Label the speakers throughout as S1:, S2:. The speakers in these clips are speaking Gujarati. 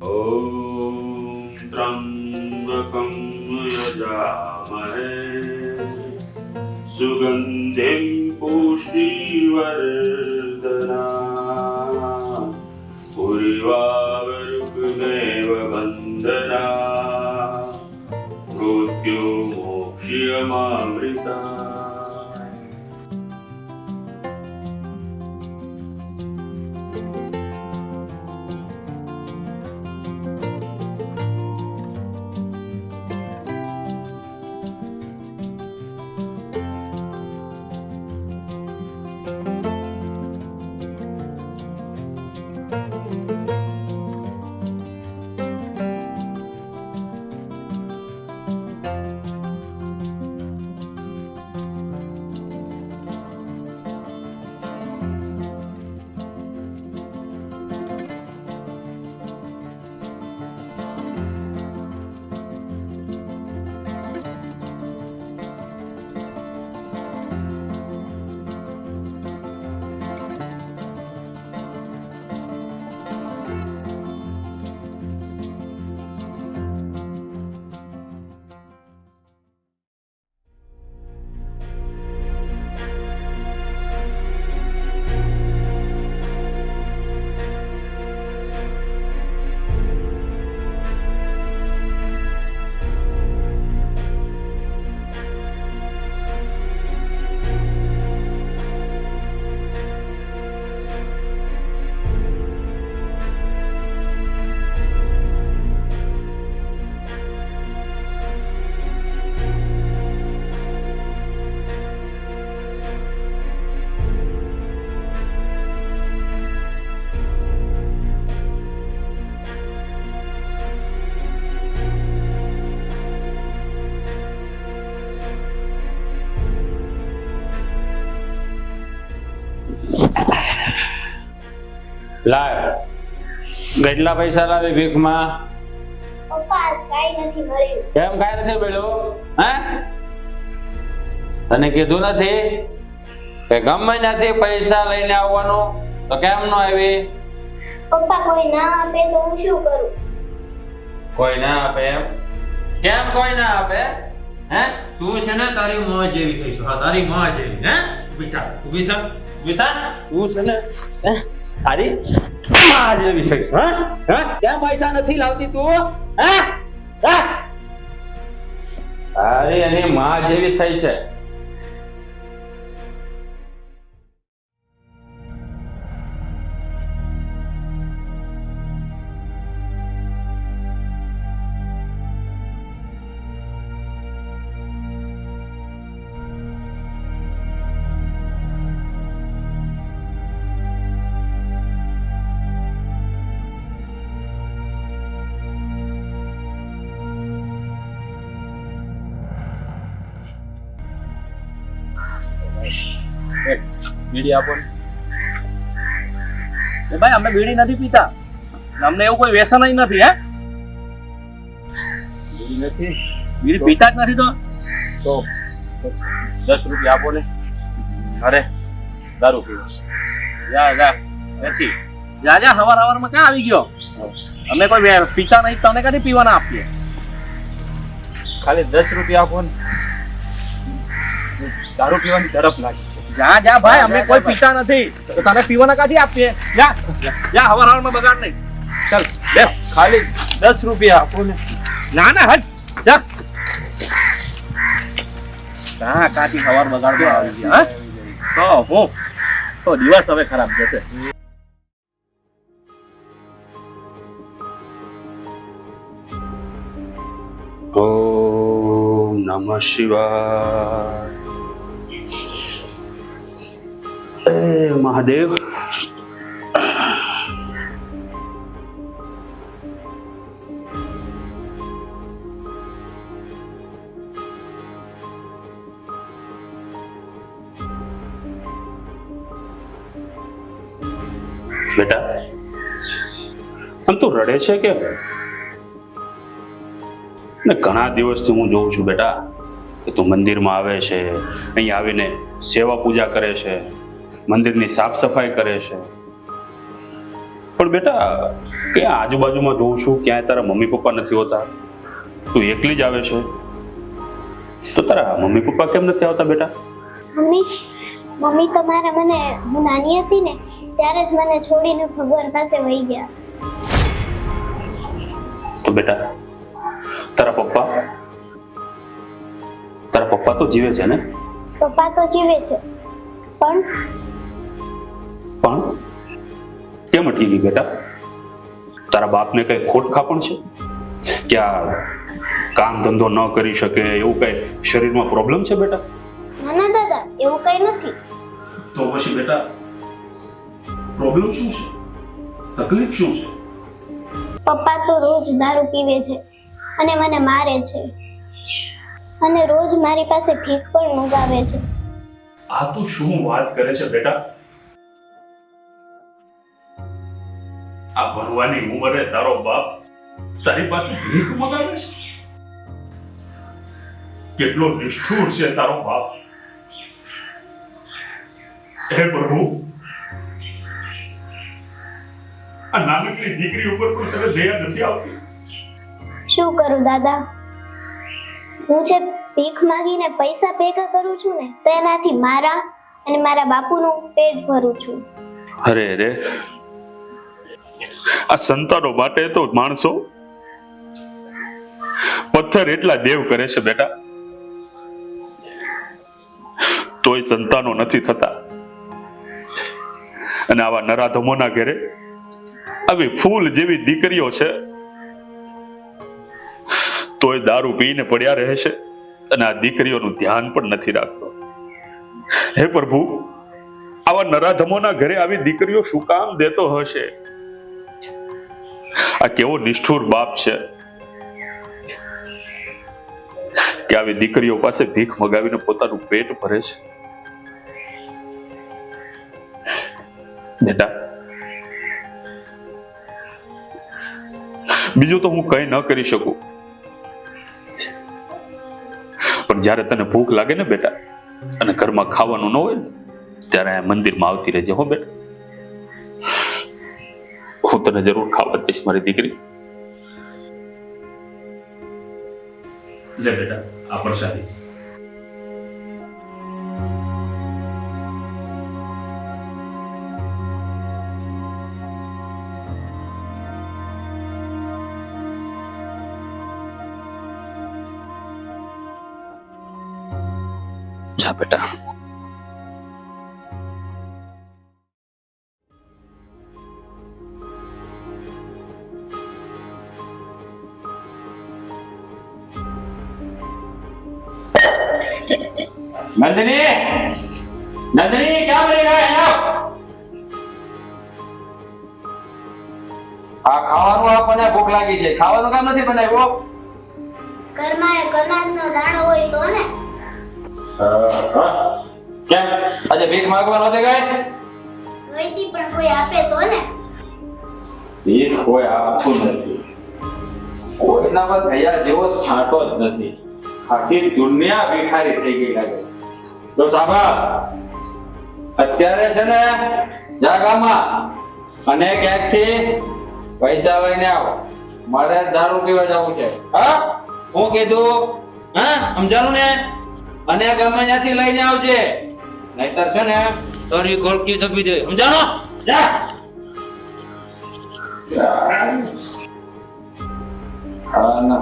S1: ॐ त्र्यम्बकं यजामहे सुगन्धिं पुष्टिवर्धना उर्वारुकमेव वन्दना मृत्यो मोक्ष्यमामृता।
S2: લાવ કેટલા પૈસા લાવી ભીખમાં?
S3: પપ્પા આજ કાઈ નથી મળ્યું.
S2: કેમ કાઈ નથી મળ્યું? હે તને કીધું નથી કે ગમે ત્યાંથી પૈસા લઈને આવવાનું? તો કેમ ન આવી?
S3: પપ્પા કોઈ ના આપે તો હું શું કરું?
S2: કોઈ ના આપે એમ? કેમ કોઈ ના આપે? હે તું છે ને તારી મોં જેવી થઈ છો. હા તારી મોં જેવી. હે ઊભી થા ઊભી થા ઊભી થા. તું છે ને તારી માં જેવી થઈ છો. હે કેમ પૈસા નથી લાવતી તું? હે તારી એની માં જેવી થઈ છે.
S4: બીડી આપો ને ભાઈ. અમે બીડી નથી પીતા, અમને એવું કોઈ વ્યસન જ નથી. હે બીડી નથી, બીડી પીતા જ નથી. તો 10 રૂપિયા આપો ને. અરે દારૂ પીવો જા જા નથી જા જા. હવારમાં ક્યાં આવી ગયો? અમે કોઈ પીતા નહીં, તને ક્યાંથી પીવાના આપીએ? ખાલી 10 રૂપિયા આપો ને. દારૂ પીવાની તરફ લાગી છે. જા જા ભાઈ, અમે કોઈ પીતા નથી તો તને પીવાના ક્યાંથી આપીએ? જા જા, હવારમાં બગાડ નહીં. ચાલ બેસ, ખાલી 10 રૂપિયા આપો ને. ના ના હટ જા. હા કાથી હવાર બગાડતો આવી ગયા. હા તો હું તો દિવસ હવે ખરાબ જશે.
S1: ઓમ નમઃ શિવાય. મહાદેવ. બેટા આમ તું રડે છે કે? ને ઘણા દિવસથી હું જોઉં છું બેટા કે તું મંદિરમાં આવે છે, અહીં આવીને સેવા પૂજા કરે છે, મંદિરની સાફ સફાઈ કરે છે, પણ બેટા ક્યાં આજુબાજુમાં જોઉં છું ક્યાંય તારા મમ્મી પપ્પા નથી હોતા, તું એકલી જ આવે છે, તો તારા મમ્મી પપ્પા કેમ નથી આવતા બેટા?
S3: મમ્મી તમારા મને હું નાની હતી ને ત્યારે જ મને છોડીને ભગવાન પાસે વહી ગયા.
S1: તો બેટા તારા પપ્પા તો જીવે છે ને?
S3: પપ્પા તો જીવે છે, પણ
S1: કેમ અટકી ગઈ બેટા? તારા બાપને કઈ ખોટ ખાપણ છે કે આ કામ ધંધો ન કરી શકે એવું કઈ શરીરમાં પ્રોબ્લેમ છે બેટા?
S3: ના દાદા, એવું કઈ નથી.
S1: તો પછી બેટા પ્રોબ્લેમ શું છે, તકલીફ શું છે?
S3: પપ્પા તો રોજ દારૂ પીવે છે અને મને મારે છે અને રોજ મારી પાસે ભીખ પણ મંગાવે છે.
S1: આ તું શું વાત કરે છે બેટા? આ ભણવાની ઉંમરે તારો બાપ તારી પાસે ભીખ મંગાવે છે? કેટલો નિષ્ઠુર છે તારો બાપ! હે પ્રભુ, આ નાનકડી દીકરી ઉપર પણ તને દયા નથી આવતી?
S3: શું કરું દાદા, હું જે ભીખ માંગીને પૈસા ભેગા કરું છું ને તેનાથી મારા અને મારા બાપુનું પેટ ભરું છું.
S1: અરે રે, આ સંતાનો માટે તો માણસો પથ્થર એટલા દેવ કરે છે બેટા, તોય સંતાનો નથી થતા. અને આવા નરાધમોના ઘરે આવી ફૂલ જેવી દીકરીઓ છે તોય દારૂ પીને પડ્યા રહે છે અને આ દીકરીઓનું ધ્યાન પણ નથી રાખતો. હે પ્રભુ, આવા નરાધમોના ઘરે આવી દીકરીઓ શું કામ દેતો હશે? આ કેવો નિષ્ઠુર બાપ છે કે આવી દીકરીઓ પાસે ભીખ મગાવીને પોતાનું પેટ ભરે છે. બેટા, બીજું તો હું કઈ ન કરી શકું, પણ જ્યારે તને ભૂખ લાગે ને બેટા અને ઘરમાં ખાવાનું ન હોય ને ત્યારે આ મંદિરમાં આવતી રહેજે હો બેટા. હું તને જરૂર ખાવા દઈશ મારી દીકરી. લે બેટા, આ પ્રસાદી. જા બેટા.
S2: નંદની, ક્યાં લઈ ગયા? આ ખાવાનું આપણને ભૂખ લાગી છે, ખાવાનું કામ નથી બનાવ્યો?
S3: ઘરમાં એક અનાજનો દાણો હોય તો ને.
S2: કેમ આજે ભીખ માંગવા નહોતી ગઈ?
S3: ગઈતી પણ કોઈ આપે તો ને.
S2: ભીખ કોઈ આપતું નથી, કોઈનામાં દયા જેવો છાંટો જ નથી. આખી દુનિયા ભિખારી થઈ ગઈ લાગે. તો સાંભળ, અત્યારે છે ને જા ગામમાં અને ક્યાંકથી પૈસા લઈને આવો, મારે દારૂ પીવા જવું છે. હા, હું કીધું? હા, સમજાણું ને? અને ગમે ત્યાંથી લઈને આવજે, નહીતર છે ને તારી ગોળકી દબી દે. સમજાણો? જા. હા ના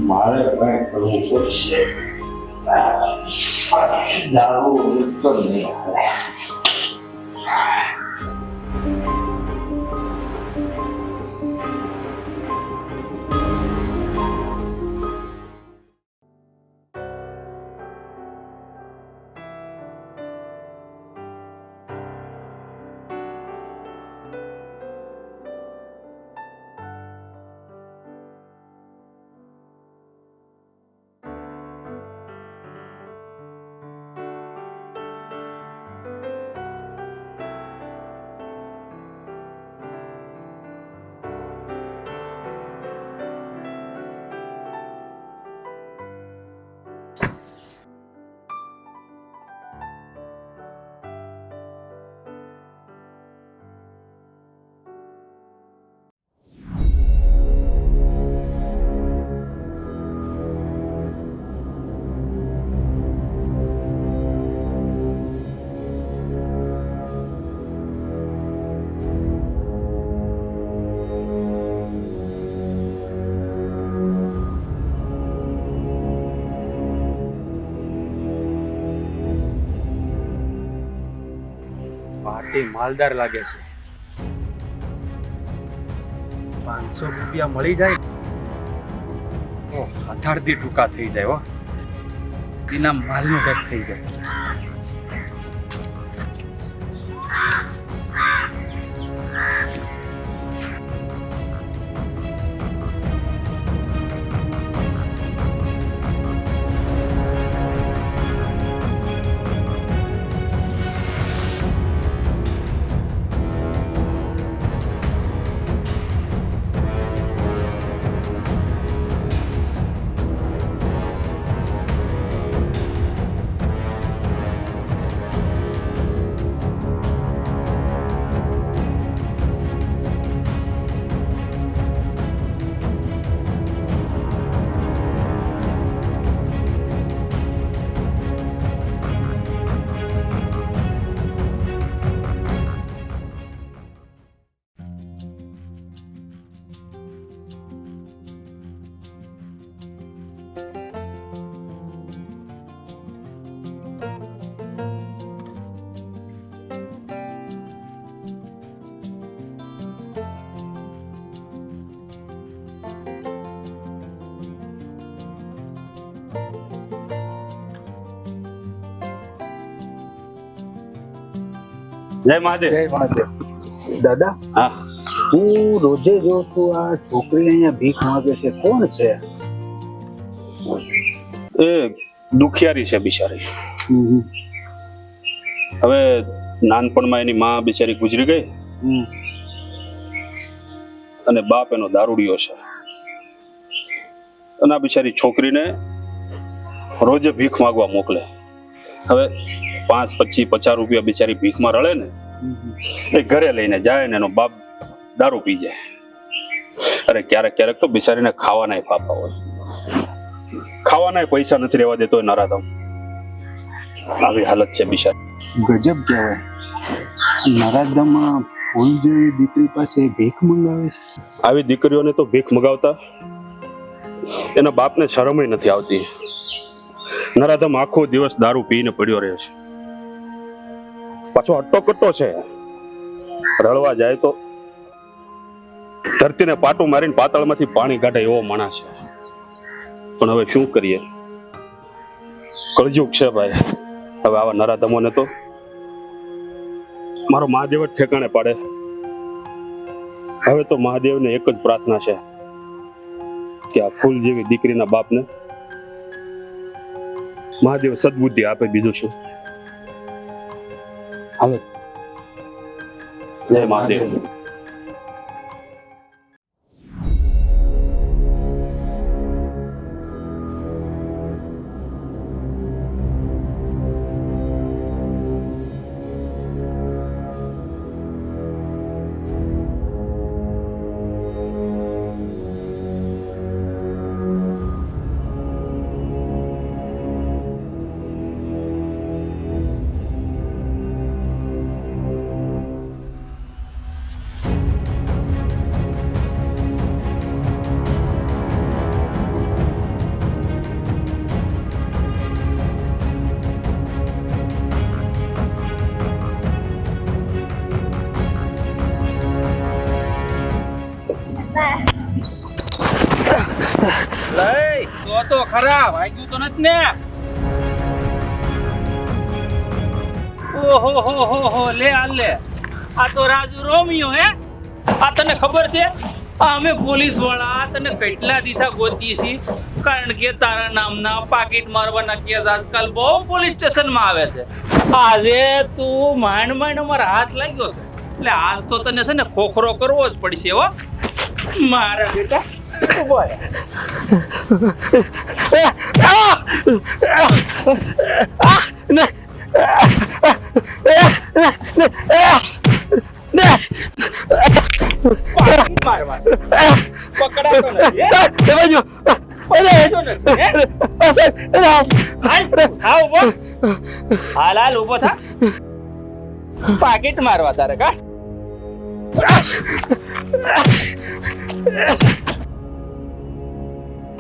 S2: મારે કઈ કરવું પડશે. દારૂ તો નહીં હાલે.
S5: એ માલદાર લાગે છે. 500 રૂપિયા મળી જાય તો હથાળથી ટૂંકા થઈ જાય હો. એના માલનું કંઈક થઈ જાય.
S1: જય મહાદેવ.
S5: જય મહાદેવ. દાદા,
S1: હા,
S5: હું રોજે જોઉં છું આ છોકરી અહીંયા ભીખ માંગે છે. કોણ છે?
S1: એ દુખિયારી છે બિચારી. હવે નાનપણમાં એની માં બિચારી ગુજરી ગઈ અને બાપ એનો દારૂડિયો છે. અને આ બિચારી છોકરીને રોજે ભીખ માંગવા મોકલે. હવે 5, 25, 50 રૂપિયા બિચારી ભીખમાં રળે ને એ ઘરે લઈને જાય ને એનો બાપ દારૂ પી જાય. અરે ક્યારેક ક્યારેક તો બિચારીને ખાવાના ફાફા હોય. ખાવાના પૈસા નથી રહેવા દેતો એ નરાધમ. આવી હાલત છે બિચારી.
S5: ગજબ કહેવાય. નરાધમમાં ફૂલ જેવી દીકરી પાસે ભીખ મંગાવે છે.
S1: આવી દીકરીઓને તો ભીખ મગાવતા એના બાપને શરમય નથી આવતી. નરાધમ આખો દિવસ દારૂ પીને પડ્યો રહે છે. પાછો હટ્ટો કટ્ટો છે. રળવા જાય તો ધરતીને પાટું મારીને પાતાળમાંથી પાણી કાઢે એવો માણસ છે. પણ હવે શું કરીએ? કળજુગ છે ભાઈ. હવે આવા નરાધમોને તો મારો મહાદેવ જ ઠેકાણે પાડે. હવે તો મહાદેવને એક જ પ્રાર્થના છે કે આ ફૂલ જેવી દીકરીના બાપને મહાદેવ સદબુદ્ધિ આપે. બીજું શું? હાલો, જય મહાદેવ.
S4: તો ખરા વાગ્યું તો નથી ને? ઓહો હો હો હો, લે આ લે. આ તો રાજુ રોમિયો હે. આ તને ખબર છે આ અમે પોલીસ વાળા તને કેટલા દીધા ગોતી છી, કારણ કે તારા નામના પાકીટ મારવાના કેસ આજકાલ બહુ પોલીસ સ્ટેશનમાં આવે છે. આજે તું માંડ માંડ અમારા હાથ લાગ્યો છે, એટલે આજ તો તને છે ને ખોખરો કરવો જ પડશે હો મારા બેટા. બોલ. પકડાતો નથી. હાલ ઉભો થા. પાકીટ મારવા તારે કા?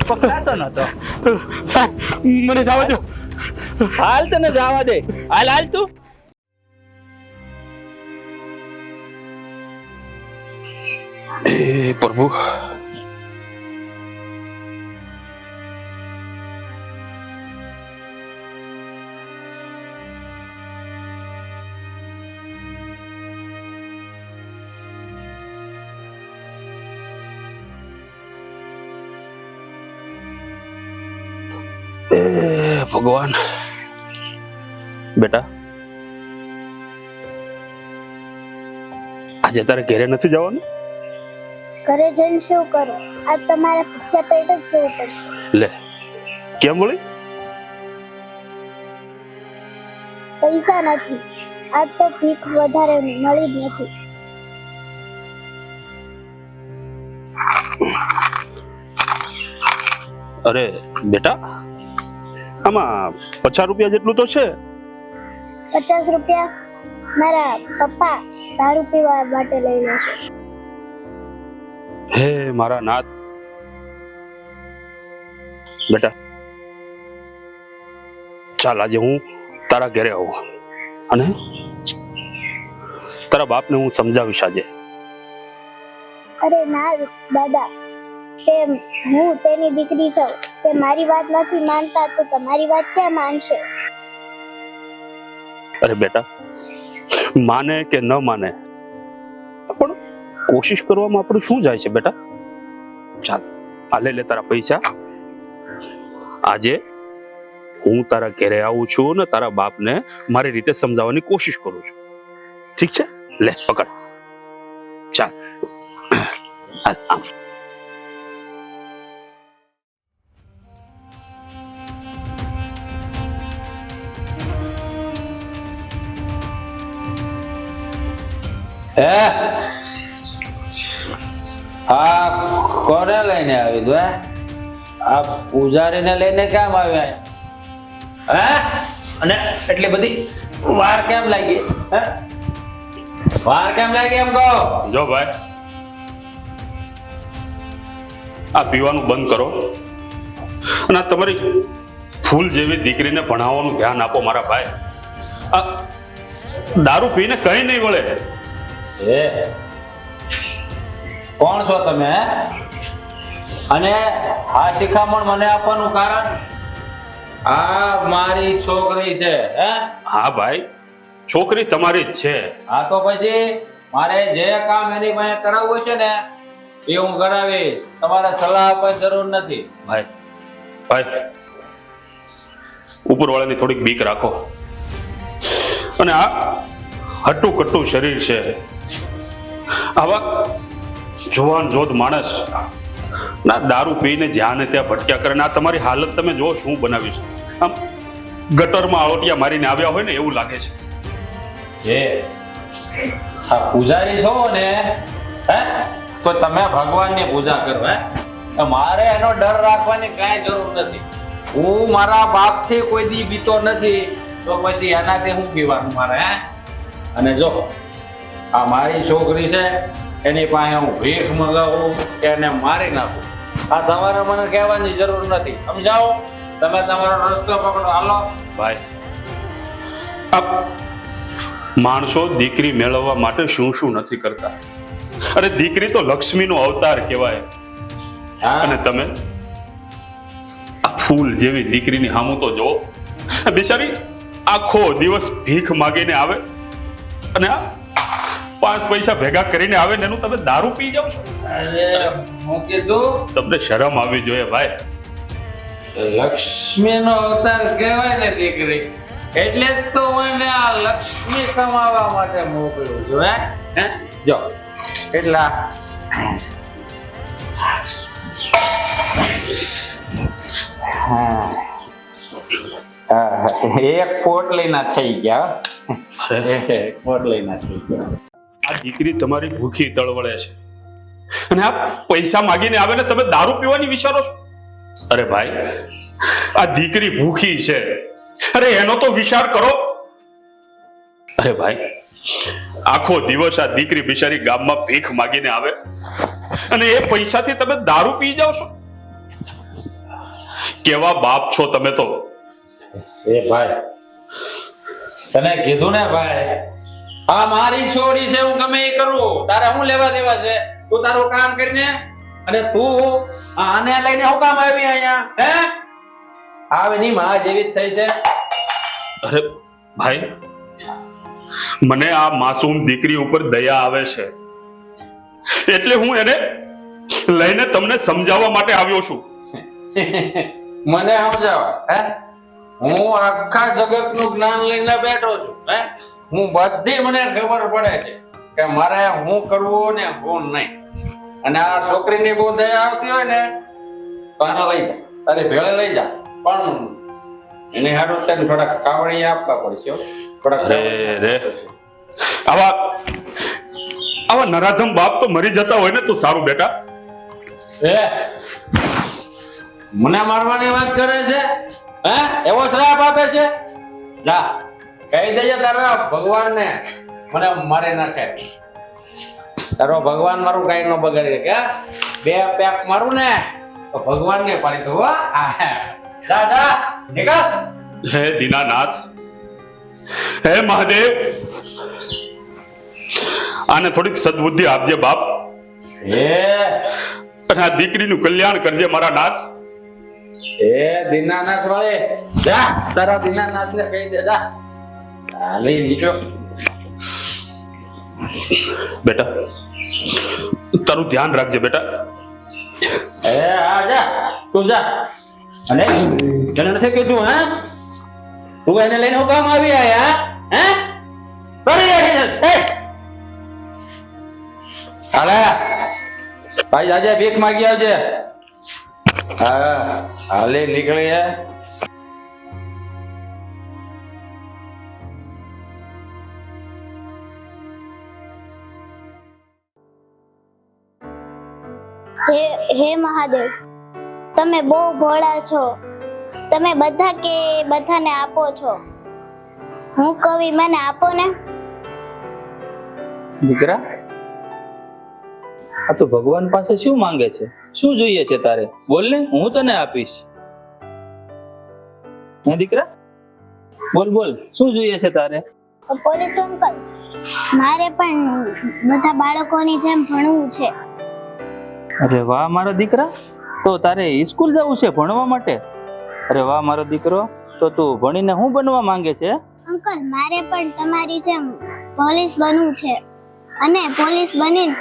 S4: પકડાતો નતો. મને જવા દો. હાલ તને જવા દે. હાલ તું.
S1: હે પ્રભુ, હે ભગવાન. બેટા, આજે તારે ઘરે નથી જવાનું?
S3: ઘરે જઈને શું કરો? આજ તમારે ભૂખ્યા પેટ જ જવું પડશે.
S1: લે, કેમ બોલી?
S3: પૈસા નથી. આજ તો ભીખ વધારે મળી જ નથી.
S1: અરે બેટા, આમાં 50 રૂપિયા જેટલું તો છે.
S3: 50 રૂપિયા મારા પપ્પા દારૂ પીવા માટે લઈ લેશે.
S1: હે મારા નાથ. બેટા ચાલ, આજે હું તારા ઘરે આવું અને તારા બાપને હું સમજાવીશ આજે.
S3: અરે ના દાદા, તે હું તેની દીકરી છું. તે મારી વાત નથી માનતા તો તમારી વાત ક્યાં માનશે?
S1: અરે બેટા, માને કે ન માને પણ કોશિશ કરવામાં આપણું શું જાય છે બેટા? ચાલ, આ લે તારા પૈસા. આજે હું તારા ઘરે આવું છું ને તારા બાપને મારી રીતે સમજાવવાની કોશિશ કરું છું. ઠીક છે? લે પકડ. ચાલ હાલ, આમ.
S2: હે આ કોને લઈને આવી તું? આ પૂજારીને લઈને કેમ આવ્યા? હે અને એટલી બધી વાર કેમ લાગી? હે વાર કેમ લાગી એમ કહો?
S1: જો ભાઈ, આ પીવાનું બંધ કરો અને આ તમારી ફૂલ જેવી દીકરીને ભણાવવાનું ધ્યાન આપો મારા ભાઈ. આ દારૂ પીને કઈ નહીં વળે.
S2: એ કોણ છો તમે? અને આ શિખામણ મને આપવાનું કારણ? આ મારી છોકરી છે. હે
S1: હા ભાઈ, છોકરી તમારી જ છે.
S2: હા તો પછી મારે જે કામ એની પાસે કરાવવું છે ને એ હું કરાવીશ. તમારે સલાહ આપવાની જરૂર નથી.
S1: ભાઈ ભાઈ, ઉપરવાળાની થોડીક બીક રાખો. અને આ હટ્ટું કટ્ટું શરીર છે. આવા જુવાન જોધ માણસ ના દારૂ પીને જ્યાં ને ત્યાં ભટક્યા કરે. આ તમારી હાલત તમે જો શું બનાવીશ. આમ ગટરમાં આળોટિયા મારીને આવ્યા હોય ને એવું લાગે છે.
S2: એ આ પૂજારી છો ને, હે તો તમે ભગવાનની પૂજા કરો. હે તો મારે એનો ડર રાખવાની કાંઈ જરૂર નથી. હું મારા બાપથી કોઈ દી બીતો નથી તો પછી એનાથી હું પીવાનું મારે? હે અને જો આ મારી છોકરી છે, એની પાસે હું ભીખ મંગાવું કે એને મારી નાખું, આ તમારે મને કહેવાની જરૂર નથી. સમજાવો? તમે તમારો રસ્તો પકડો, હાલો.
S1: ભાઈ, આ માણસો દીકરી મેળવવા માટે શું શું નથી કરતા. અરે દીકરી તો લક્ષ્મીનો અવતાર કહેવાય.
S2: હા
S1: અને તમે આ ફૂલ જેવી દીકરીની સામું તો જો. બિચારી આખો દિવસ ભીખ માગીને આવે અને આ 5 પૈસા ભેગા કરીને આવે ને એનું તમે દારૂ પી જાવ છો.
S2: અરે હું કીધું
S1: તમને શરમ આવી જોઈએ ભાઈ.
S2: લક્ષ્મીનો અવતાર કહેવાય ને દીકરી, એટલે જ તો મને આ લક્ષ્મી કમાવા માટે મોકલ્યું છું. હે જો એટલા એક પોટલીના થઈ ગયા. એક પોટલીના થઈ ગયા.
S1: આ દીકરી તમારી ભૂખી તળવળે છે અને આ પૈસા માગીને આવે ને તમે દારૂ પીવાની વિચારો છો. અરે ભાઈ, આ દીકરી ભૂખી છે. અરે એનો તો વિચાર કરો. અરે ભાઈ, આખો દિવસ આ દીકરી બિચારી ગામમાં ભીખ માગીને આવે અને એ પૈસાથી તમે દારૂ પી જાવ છો. કેવા બાપ છો તમે તો.
S2: એ ભાઈ, તને કીધું ને ભાઈ, આ મારી છોડી છે, હું ગમે એ કરું, તારે શું લેવા દેવા છે? તું તારું કામ કરીને અને તું આને લઈને હું કામ આવી અહીંયા હે આવે ની માં જેવી જ થઈ છે.
S1: અરે ભાઈ, મને આ માસૂમ દીકરી ઉપર દયા આવે છે એટલે હું એને લઈને તમને સમજાવવા માટે આવ્યો છું.
S2: મને સમજાવ હે હું આખા જગતનું જ્ઞાન લઈને બેઠો છું હે હું બધી મને ખબર પડે છે કે મારે શું કરવું ને શું નહીં. અને આ છોકરીની બહુ દયા આવતી હોય ને તો આને લઈ જા તારી ભેળે લઈ જા પણ એને હારું તને થોડાક કાવડી આપવા પડશે હો. થોડાક
S1: રે આવા નરાધમ બાપ તો મરી જતા હોય ને તો સારું બેટા.
S2: એ મને મારવાની વાત કરે છે હે એવો શ્રાપ આપે છે. જા કહી દેજે તારા ભગવાનને મને મારી નાખે. તારો ભગવાન મારું કઈ ન બગાડે કે બે પેક મારું ને તો ભગવાનને પાડી દો. જા જા નીકળ.
S1: હે દીનાનાથ, હે મહાદેવ, આને થોડીક સદબુદ્ધિ આપજે બાપ.
S2: એ
S1: અને આ દીકરીનું કલ્યાણ કરજે મારા નાથ.
S2: એ દીનાનાથ વાળે જા તારા દીનાનાથ ને કહી દે જા. હાલી નીકળો.
S1: બેટા તારું ધ્યાન રાખજે બેટા.
S2: એ હા જા તું જા. અને તને નથી કીધું હે તું એને લઈને હું કામ આવી આયા હે કરી રાખી એ હાલે ભાઈ આજે ભીખ માંગી આવજે. હા હાલે નીકળી હે.
S3: હે મહાદેવ, તમે બહુ ભોળા છો. તમે બધા કે બધાને આપો છો. હું કવિ મને આપો ને.
S6: દીકરા, આ તો ભગવાન પાસે શું માંગે છે? શું જોઈએ છે તારે? બોલ ને, હું તને આપીશ. હે દીકરા, બોલ બોલ, શું જોઈએ છે તારે?
S3: પોલીસ અંકલ, મારે પણ બધા બાળકોની જેમ ભણવું છે.
S6: અરે વાહ મારા દીકરા, તો તારે સ્કૂલ જવું છે ભણવા માટે? અરે વાહ મારો દીકરો, તો તું ભણીને શું બનવા માંગે છે?
S3: અંકલ, મારે પણ તમારી જેમ પોલીસ બનવું છે અને પોલીસ બનીને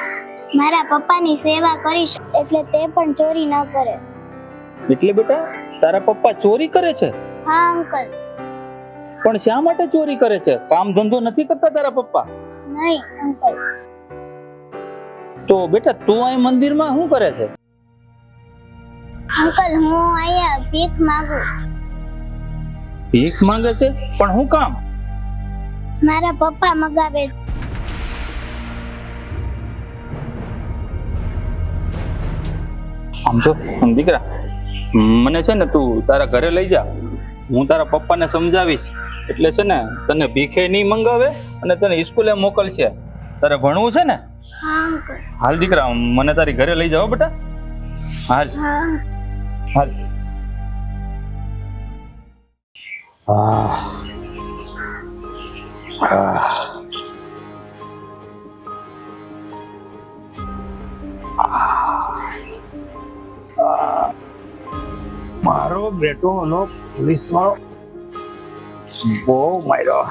S3: મારા પપ્પાની સેવા કરીશ એટલે તે પણ ચોરી ન કરે.
S6: એટલે બેટા તારા પપ્પા ચોરી કરે છે?
S3: હા અંકલ.
S6: પણ શા માટે ચોરી કરે છે? કામ ધંધો નથી કરતા તારા પપ્પા?
S3: નહીં અંકલ.
S6: તો બેટા તું અહીં મંદિરમાં શું કરે છે?
S3: અંકલ, હું અહીંયા ભીખ માંગુ.
S6: ભીખ માંગે છે? પણ શું કામ?
S3: મારા પપ્પા મગાવે.
S6: આમ જો દીકરા, મને છે ને તું તારા ઘરે લઈ જા. હું તારા પપ્પાને સમજાવીશ એટલે છે ને તને ભીખે નહીં મંગાવે અને તને સ્કૂલે મોકલશે. તારે ભણવું છે ને?
S3: હા અંકલ.
S6: હાલ દીકરા, મને તારી ઘરે લઈ જાઓ બેટા. હાલ
S3: હા.
S6: હાલ. આહ. આહ. મારો બેટો નો પોલીસ વાળો બહુ માર્યો.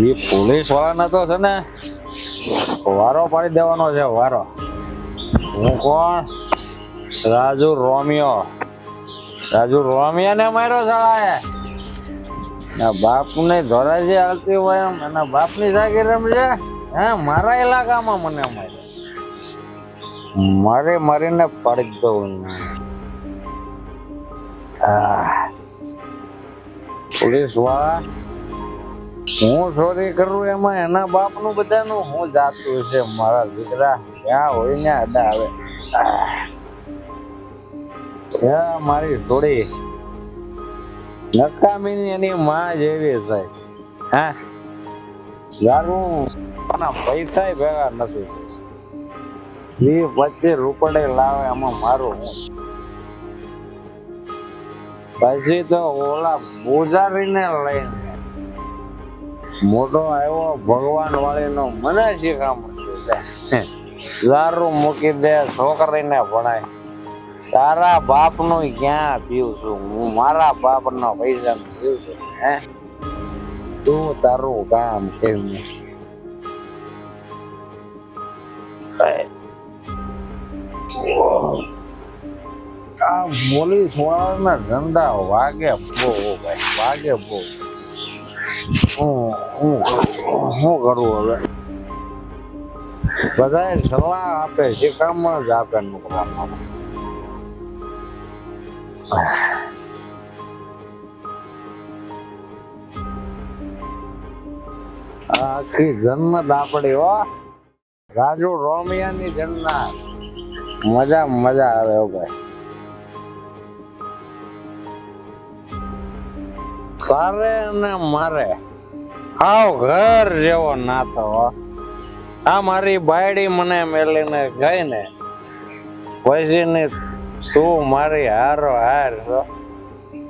S2: એ પોલીસ વાળાને તો છે ને વારો પાડી દેવાનો છે, વારો. હું કોણ? રાજુ રોમિયો. રાજુ રોમિયો ને માર્યો શાળાએ. એના બાપને ધોરાજી હાલતી હોય એમ એના બાપની જાગીર રમજે. હે મારા ઇલાકામાં મને માર્યો. મારી મારીને પાડી દઉં. પોલીસ વાળા, હું ચોરી કરું એમાં એના બાપનું બધાનું હું જાતું છે. મારા દીકરા ક્યાં હોય ને અડા આવે. મારી થોડી નકામીની એની માં જેવી છે. હા દારૂ પૈસા ભેગા નથી. 20-25 રૂપિયા લાવે એમાં મારું હું. પછી તો ઓલા પૂજારીને લઈને મોટો આવ્યો ભગવાન વાળીનો મને શીખવા મળ્યું છે.
S7: દારૂ મૂકી દે, છોકરીને ભણાય. તારા બાપનું ક્યાં પીવું છું હું? મારા બાપનો પૈસા પીવું છું હે? તું તારું કામ કેમ? આ પોલીસ વાળાના ધંધા વાગે બહુ ભાઈ, વાગે બહુ. શું કરવું હવે? બધા સલાહ આપે છે, કામ જ આપે નોકરામાં. આખી જન્નત આપડી હો, રાજુ રોમિયાની જન્નત. મજા મજા આવે હો ભાઈ. તારે અને મારે આવ ઘર જેવો નાતો હો. આ મારી બાયડી મને મેલીને ગઈ ને પછી ને તું મારી હારો હાર છો.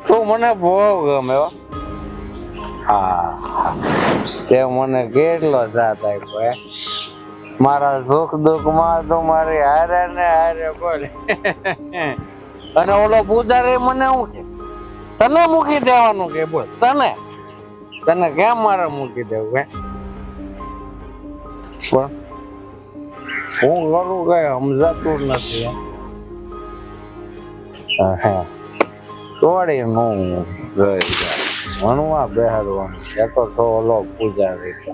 S7: તું મને બહુ ગમે હો. હા, તે મને કેટલો સાથ આપ્યો. મારા સુખ દુઃખ માં તું મારી હારે ને હારે બોલ. અને ઓલો પૂજારી મને શું કે તને મૂકી દેવાનું કે બોલ? તને કેમ મારે મૂકી દેવું હે? પણ હું કરું કઈ સમજાતું નથી. તોડી નું ભણવા બેહાડવાનું એ તો ઓલો પૂજારી છે.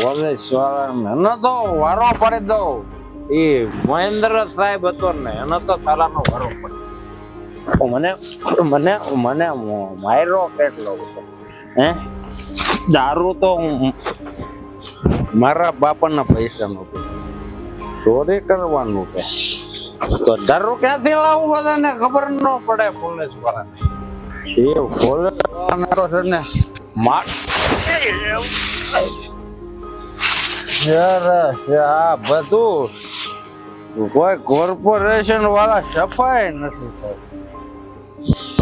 S7: પોલીસ વાળા તો વારો પડી દઉં. એ મહેન્દ્ર સાહેબ હતો ને એનો તો તાલાનો વારો પડે. મને મને મને માયરો કેટલો હે? દારૂ તો મારા બાપાના પૈસા નું ચોરી કરવાનું છે તો દારૂ ક્યાંથી લાવવું બધાને ખબર ન પડે. પોલીસ વાળાને એ પોલીસ વાળાનો છે ને આ બધું કોઈ કોર્પોરેશન વાળા સફાઈ નથી થતી.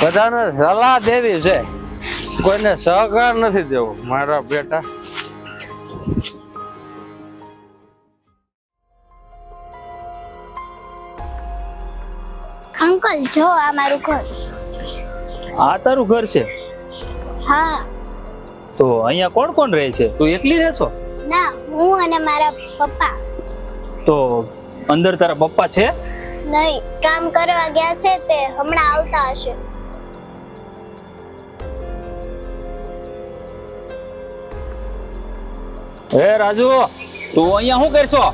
S7: બધાને સલાહ દેવી છે, કોઈને સહકાર નથી દેવો. મારા બેટા
S3: અંકલ જો આ મારું ઘર.
S6: આ તારું ઘર છે?
S3: હા.
S6: તો અહીંયા કોણ કોણ રહે છે? તું એકલી રહેશો?
S3: ના, હું અને મારા પપ્પા.
S6: તો અંદર તારા પપ્પા છે?
S3: નહીં, કામ કરવા ગયા છે, તે હમણાં આવતા હશે.
S6: એ રાજુ, તું અહીંયા શું કરશો?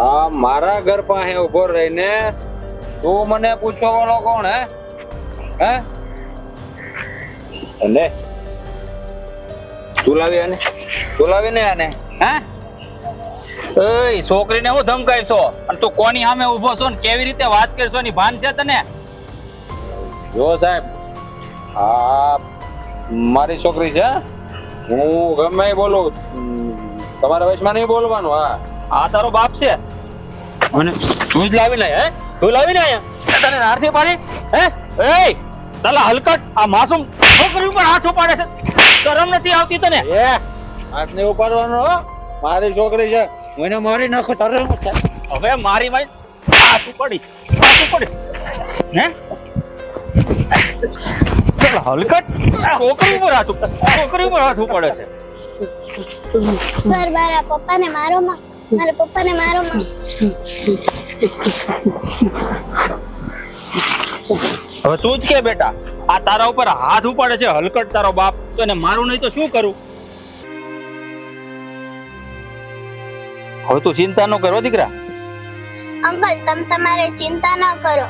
S7: આ મારા ઘર પાસે ઉભો રહીને તું મને પૂછો વાળો કોણ હે? અને તું લાવીને આને
S6: એ છોકરીને હું ધમકાઈશો અને તું કોની સામે ઊભો છો ને કેવી રીતે વાત કરશો ની ભાન છે તને?
S7: જો સાહેબ, આ મારી છોકરી છે, હું ગમે એ બોલું, તમારા વચમાં નહીં બોલવાનું. હા,
S6: આ તારો બાપ છે અને તું જ લાવીને હે? તું લાવીને આયા તને નારથી પાડી હે? એ ચાલા હલકટ, આ માસૂમ છોકરી ઉપર હાથ ઉપાડે છે, શરમ નથી આવતી તને?
S7: એ હાથ નહીં ઉપાડવાનો હો, મારી છોકરી છે, હું એને મારી નાખો. તારે
S6: હવે મારી હાથ ઉપાડી હે? ચાલ હલકટ, છોકરી ઉપર હાથ ઉપાડે છે.
S3: સર, મારા પપ્પાને મારો માં.
S6: હવે તું જ કે બેટા, આ તારા ઉપર હાથ ઉપાડે છે હલકટ તારો બાપ, તો એને મારું નહીં તો શું કરું? હવે તું ચિંતા ન કરો દીકરા.
S3: અંકલ, તમારે ચિંતા ન કરો.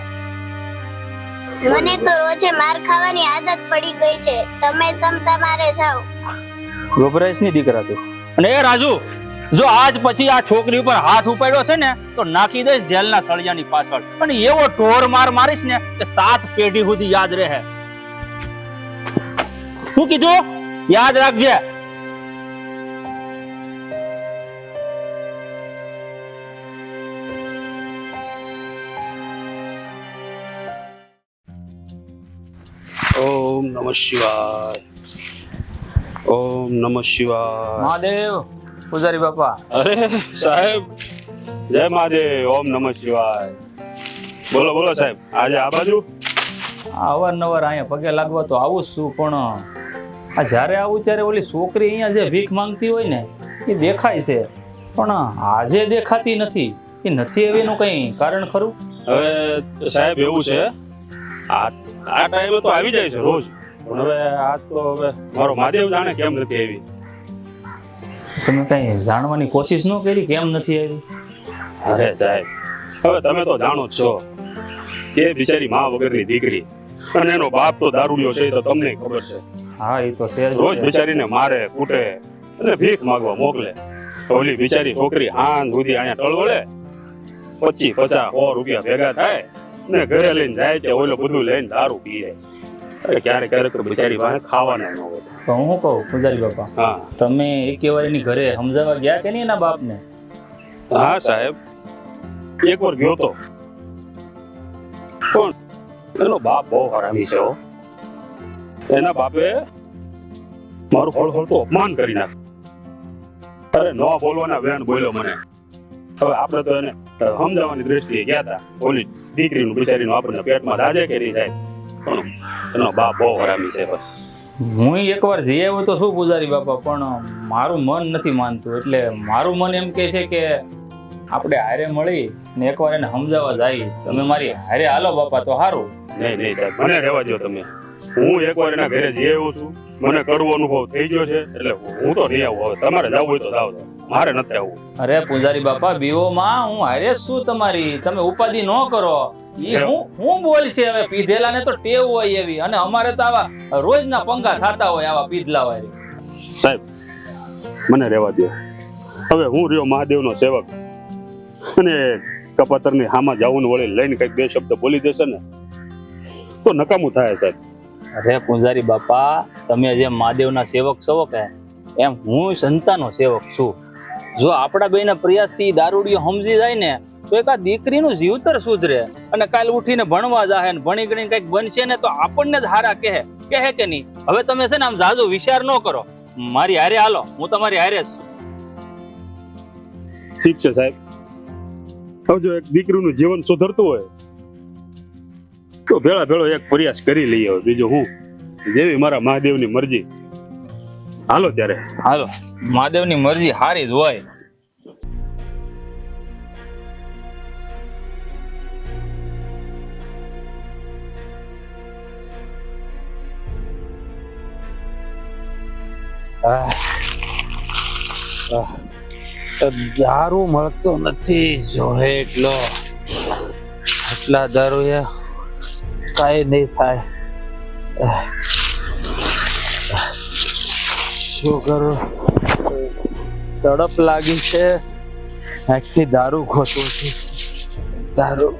S3: મને તો રોજે માર ખાવાની આદત પડી ગઈ છે. તમારે જાઓ.
S6: ગભરાઈશ નહીં દીકરા તું. અને એ રાજુ, જો આજ પછી આ છોકરી ઉપર હાથ ઉપાડ્યો છે ને તો નાખી દઈશ જેલના સળિયાની પાછળ, અને એવો ઢોર માર મારીશ ને કે 7 પેઢી સુધી યાદ રહે. શું કીધું? યાદ રાખજે.
S1: ઓમ નમઃ શિવાય. ઓમ નમઃ શિવાય.
S6: મહાદેવ પૂજારી બાપા.
S1: અરે સાહેબ, જય મહાદેવ. ઓમ નમઃ શિવાય. બોલો બોલો સાહેબ, આજે આ બાજુ?
S6: અવારનવાર અહીંયા પગે લાગવા તો આવું જ છું, પણ આ જ્યારે આવું ત્યારે ઓલી છોકરી અહીંયા જે ભીખ માંગતી હોય ને એ દેખાય છે, પણ આજે દેખાતી નથી. એ નથી એનું કઈ કારણ ખરું?
S1: હવે સાહેબ એવું છે, આ ટાઈમે તો આવી જાય છે રોજ, પણ હવે આ તો હવે મારો મહાદેવ જાણે કેમ નથી આવી.
S6: તમે કઈ જાણવાની કોશિશ ન કરી કેમ નથી આવી?
S1: અરે સાહેબ, હવે તમે તો જાણો જ છો કે બિચારી માં વગરની દીકરી અને એનો બાપ તો દારૂડિયો છે, એ તો તમને ખબર છે.
S6: હા એ તો છે જ.
S1: રોજ બિચારીને મારે કૂટે અને ભીખ માંગવા મોકલે. ઓલી બિચારી છોકરી હાન સુધી અહીંયા ટળવળે, 25, 50, 100 રૂપિયા ભેગા થાય ને ઘરે લઈને જાય કે ઓલો બધું લઈને દારૂ પીએ. અરે ક્યારેક ક્યારેક તો બિચારી પાસે ખાવાના ન હોય.
S6: તો હું કહું પૂજારી બાપા,
S1: હા
S6: તમે એકેવાર એની ઘરે સમજાવવા ગયા કે નહીં એના બાપને?
S1: હા સાહેબ, એક વાર ગયો તો, પણ એનો બાપ બહુ હરામી છે હો. એના બાપે મારું હળહળતું અપમાન કરી નાખ્યું. અરે ન બોલવાના વેણ બોલ્યો મને. હવે આપણે તો એને સમજાવવાની દ્રષ્ટિએ ગયા હતા, ઓલી દીકરીનું બિચારીનું આપણને પેટમાં દાજે કરી જાય, પણ એનો બાપ બહુ હરામી છે.
S6: હું એકવાર જઈ આવ્યો તો શું પૂજારી બાપા, પણ મારું મન નથી માનતું. એટલે મારું મન એમ કહે છે કે આપણે હારે મળી ને એકવાર એને સમજાવવા જાય. તમે મારી હારે હાલો બાપા તો સારું.
S1: નહીં નહીં સાહેબ, મને રહેવા દો તમે. હું એકવાર એના ઘરે જઈ આવ્યો છું, મને કડવો અનુભવ થઈ ગયો છે, એટલે હું તો નહીં આવું. હવે તમારે જવું હોય તો જાવ, મારે નથી આવવું.
S6: અરે પૂજારી બાપા, બીવોમાં હું હારે જ છું તમારી, તમે ઉપાધિ ન કરો. ઈ હું બોલશે હવે, પીધેલા ને તો ટેવ હોય એવી, અને અમારે તો આવા રોજના પંગા થતા હોય આવા પીધલા વાળી.
S1: સાહેબ મને રહેવા દો. હવે હું રહ્યો મહાદેવનો સેવક, અને કપાતરની હામાં જાવું વળી લઈને કઈક બે શબ્દ બોલી દેશે ને તો નકામું થાય સાહેબ.
S6: અરે પૂજારી બાપા, તમે જેમ મહાદેવના સેવક છો કે એમ હું સંતાનો સેવક છું. જો આપણા બેના પ્રયાસથી દારૂડિયો સમજી જાય ને તો એક આ દીકરીનું જીવતર સુધરે, અને કાલ ઉઠીને ભણવા જાહે ને ભણી ગણીને કંઈક બનશે ને તો આપણને જ હારા કહે કે નહીં. હવે તમે છે ને આમ જાજુ વિચાર ન કરો, મારી હારે હાલો, હું તમારી હારે જ છું.
S1: ઠીક છે સાહેબ. હવે જો એક દીકરીનું જીવન સુધરતું હોય તો ભેળા ભેળો એક પ્રયાસ કરી લઈએ. હવે બીજું હું, જેવી મારા મહાદેવની મરજી. હાલો ત્યારે.
S6: હાલો, મહાદેવની મરજી હારી જ હોય. દારૂ મળતો નથી, જોહે એટલો. આટલા દારૂ કઈ નહીં થાય. શું કરું, તડપ લાગી છે, આખી દારૂ ખોટું છે. દારૂ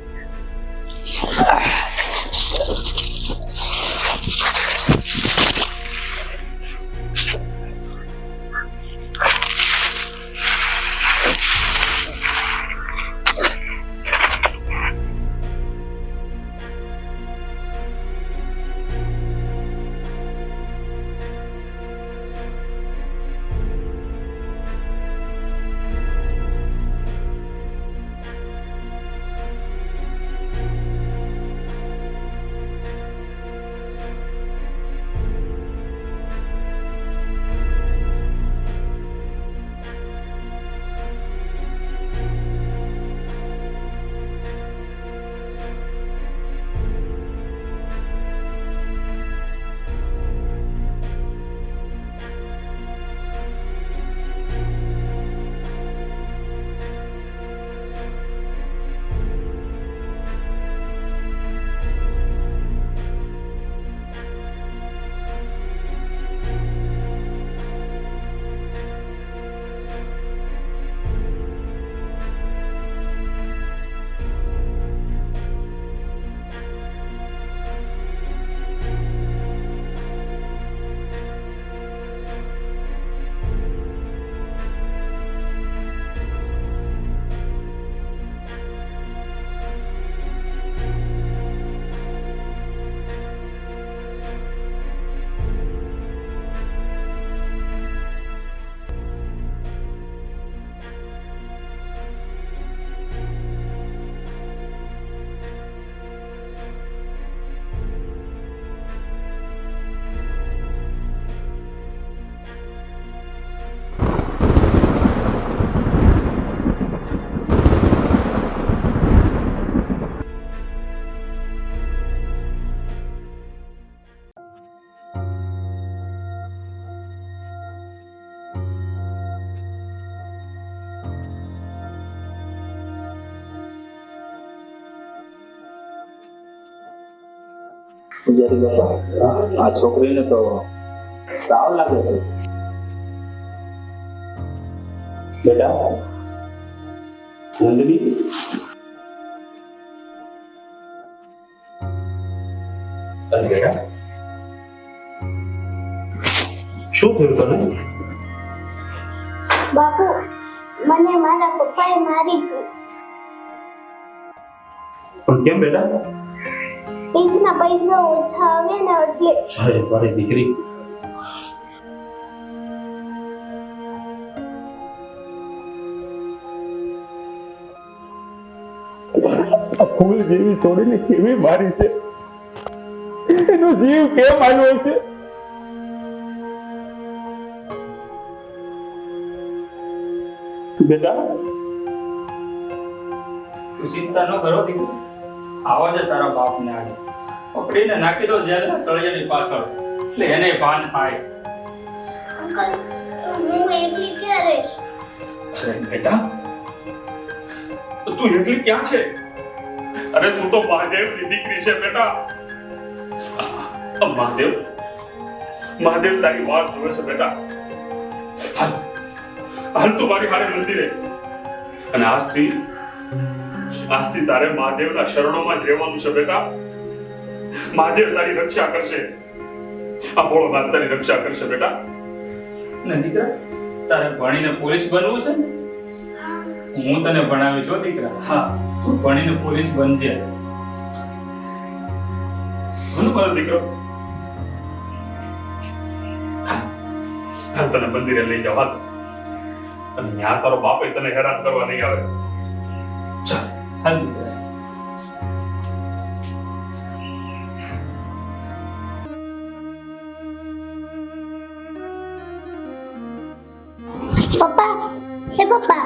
S6: પૂજારી બાપા, આ છોકરીને તો તાવ લાગે છે.
S1: બેટા નંદની, અરે બેટા શું થયું તને?
S3: બાપુ મને મારા પપ્પાએ મારી હતી.
S1: પણ કેમ બેટા?
S3: પૈસા ઓછા આવે ને એટલે.
S1: અરે મારી દીકરી,
S8: ફૂલ જેવી છોડીને કેવી મારી છે, એનો જીવ કેમ આવ્યો છે?
S1: બેટા
S6: તું ચિંતા ન કરો દીકરી, આવા જ તારા બાપને આજે પકડીને નાખી દો જેલના સળિયાની પાછળ, એટલે એને ભાન થાય.
S3: અંકલ હું એકલી ક્યાં રહીશ?
S1: અરે બેટા, તું એકલી ક્યાં છે? અરે તું તો મહાદેવની દીકરી છે બેટા. મહાદેવ તારી વાત જોવે છે બેટા. હાલ તું મારી હારે મંદિરે, અને આજથી તારે મહાદેવના શરણોમાં જ રહેવાનું છે બેટા. મહાદેવ તારી રક્ષા કરશે, આ ભોળોનાથ તારી રક્ષા કરશે બેટા.
S6: ને દીકરા, તારે ભણીને પોલીસ બનવું છે ને? હું તને ભણાવી છું દીકરા. હા, તું ભણીને પોલીસ બનજે.
S1: મારો દીકરો, હાલ તને મંદિરે લઈ જાવ. હાલ, અને ત્યાં તારો બાપે તને હેરાન કરવા નહીં આવે. ચાલ
S6: હાલ દીકરા.
S3: પપ્પા, હે પપ્પા,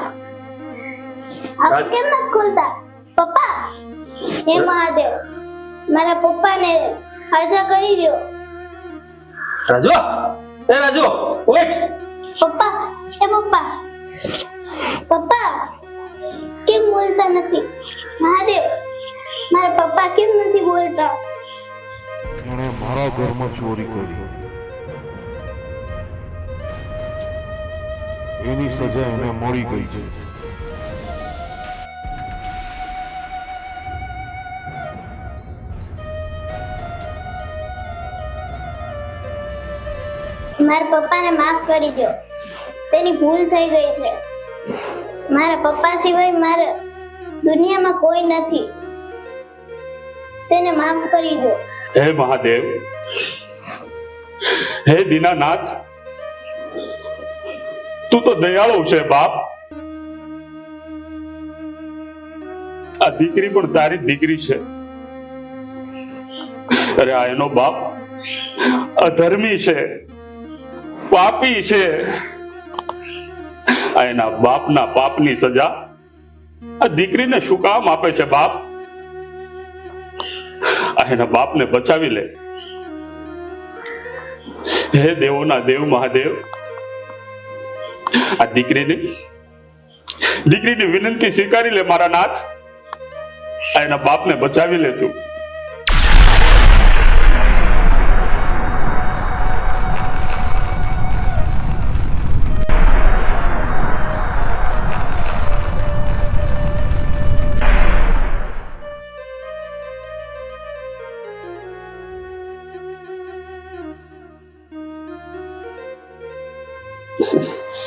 S3: આંખો કેમ નથી ખોલતા? પપ્પા, હે મહાદેવ, મારા પપ્પાને હાજા કરી દો.
S6: રાજુ, એ રાજુ, ઉઠ.
S3: પપ્પા, હે પપ્પા, પપ્પા કેમ બોલતા નથી? મહાદેવ, મારા પપ્પા કેમ નથી બોલતા?
S9: એણે મારા ઘરમાં ચોરી કરી, એની સજા એને મળી ગઈ છે.
S3: મારા પપ્પાને માફ કરી દો, તેની ભૂલ થઈ ગઈ છે. મારા પપ્પા સિવાય મારા દુનિયામાં કોઈ નથી, તેને માફ કરી દો.
S1: હે મહાદેવ, હે દીનાનાથ, તું તો દયાળુ છે બાપ. આ દીકરી પણ તારી દીકરી છે. અરે આ એનો બાપ અધર્મી છે, પાપી છે. આ એના બાપના પાપની સજા આ દીકરીને શું કામ આપે છે બાપ? આ એના બાપને બચાવી લે. હે દેવોના દેવ મહાદેવ, આ દીકરીની વિનંતી સ્વીકારી લે મારા નાથ. આ એના બાપને બચાવી લે તું.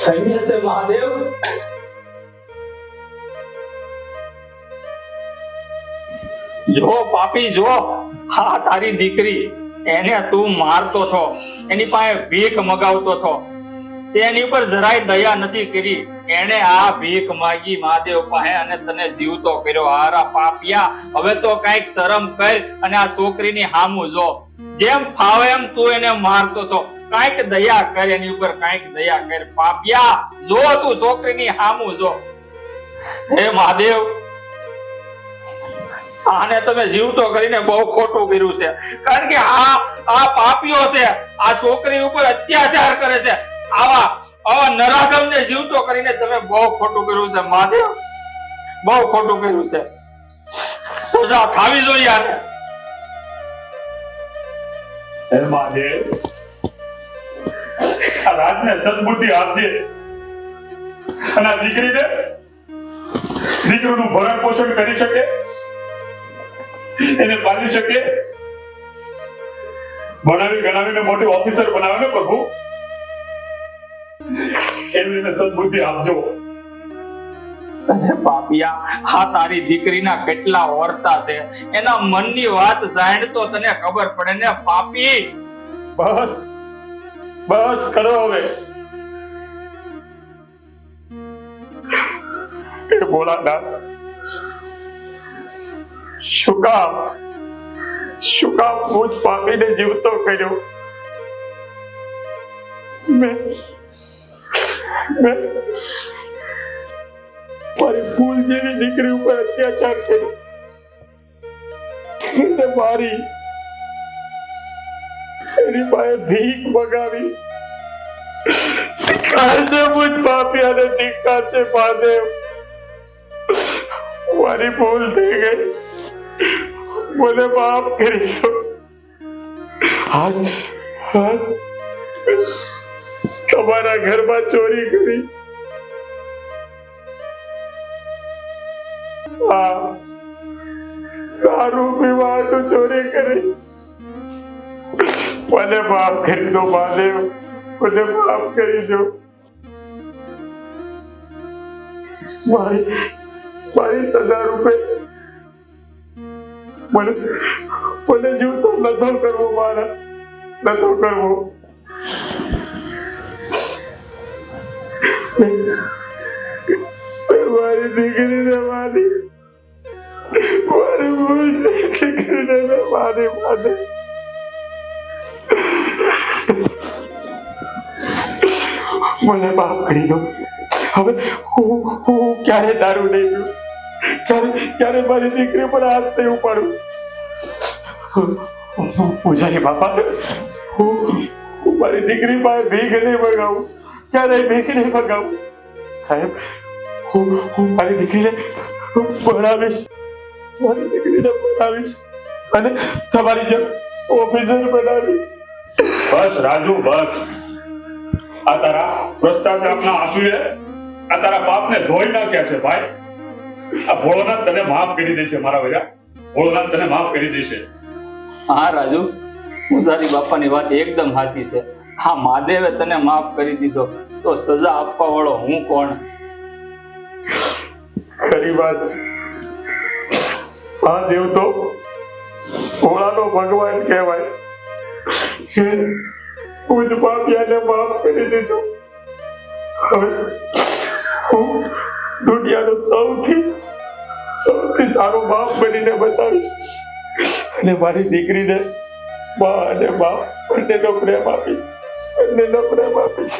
S6: ધન્ય છે મહાદેવ. જો પાપી, જો હા તારી દીકરી, એને તું મારતો થો, એની પાસે ભીખ મગાવતો થો, તેની ઉપર જરાય દયા નથી કરી. એને આ ભીખ માગી મહાદેવ પાસે અને તને જીવતો કર્યો. હારા પાપિયા, હવે તો કઈક શરમ કર અને આ છોકરીની હામું જો. જેમ ફાવે એમ તું એને મારતો થો, કઈક દયા કર એની ઉપર, કઈક દયા કર. પાપિયા, જો તું છોકરીની હામું જો. હે મહાદેવ, આને તમે જીવતો કરીને બહુ ખોટું કર્યું છે. કારણ કે આ પાપીઓ છે, આ છોકરી ઉપર અત્યાચાર કરે છે. આવા નરાધમને જીવતો કરીને તમે બહુ ખોટું કર્યું છે મહાદેવ, બહુ ખોટું કર્યું છે. સજા થવી જોઈએ આને.
S8: હે મહાદેવ આ રાજને સદબુદ્ધિ આપજે અને આ દીકરીને દીકરીનું ભરણ પોષણ કરી શકે, એને પાલી શકે, ભણાવી ગણાવીને મોટી ઓફિસર બનાવે ને પ્રભુ, એવી એને સદબુદ્ધિ આપજો.
S6: અરે પાપિયા, આ તારી દીકરીના કેટલા વર્તા છે, એના મનની વાત જાણ તો તને ખબર પડે ને પાપી.
S8: બસ બસ કરો હવે. એ ભોળાનાથ, શું કામ હું જ પાપીને જીવતો કર્યો? મેં મારી ફૂલ જેવી દીકરી ઉપર અત્યાચાર કર્યો, એને મારી, એની પાસે ભીખ મગાવી. કાળજે મુજ પાપિયાને ધિક્કાર છે મહાદેવ, મારી ભૂલ થઈ ગઈ, મને માફ કરી દો. આજ તમારા ઘરમાં ચોરી કરી, દારૂ પીવાનું ચોરી કરી, મને માફ કરી દો મહાદેવ, મને માફ કરી દો. મારી સજા રૂપે મને જીવતો નતો કરવો, મારા નતો કરવો. મારી દીકરીને મારી દીકરીને મારી માને મને માફ કરી દો. હવે હું ક્યારે દારૂ નહીં પીવું, ક્યારે મારી દીકરી પર હાથ નહીં ઉપાડું. પૂજારી બાપા, હું મારી દીકરી પાસે ભીખ નહીં મગાવું, ક્યારેય ભીખ નહીં મગાવું. સાહેબ, હું મારી દીકરીને ભણાવીશ, અને તમારી જેમ ઓફિસર બનાવીશ. બસ રાજુ, બસ. આ તારા પશ્ચાતાપના આંસુએ આ તારા બાપને ધોઈ નાખ્યા છે ભાઈ. આ ભોળોનાથ તને માફ કરી દેશે મારા ભૈયા, ભોળોનાથ તને માફ કરી દેશે.
S6: હા રાજુ, હું તારી બાપાની વાત એકદમ સાચી છે. હા, મહાદેવે તને માફ કરી દીધો તો સજા આપવા વાળો હું કોણ?
S8: ખરી વાત છે. આ દેવ તો ભોળાનો ભગવાન કહેવાય. હું જ પાપિયાને માફ કરી દીધો. હવે હું દુનિયાનો સૌથી સારો બાપ બનીને બતાવીશ, અને મારી દીકરીને બા અને બાપ બંનેનો પ્રેમ આપીશ, બંનેનો પ્રેમ આપીશ.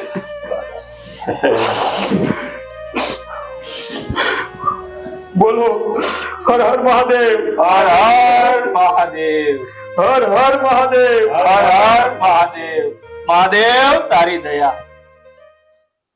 S8: બોલો હર હર મહાદેવ,
S6: હર હર મહાદેવ,
S8: હર હર મહાદેવ,
S6: હર હર મહાદેવ. મહાદેવ તારી દયા.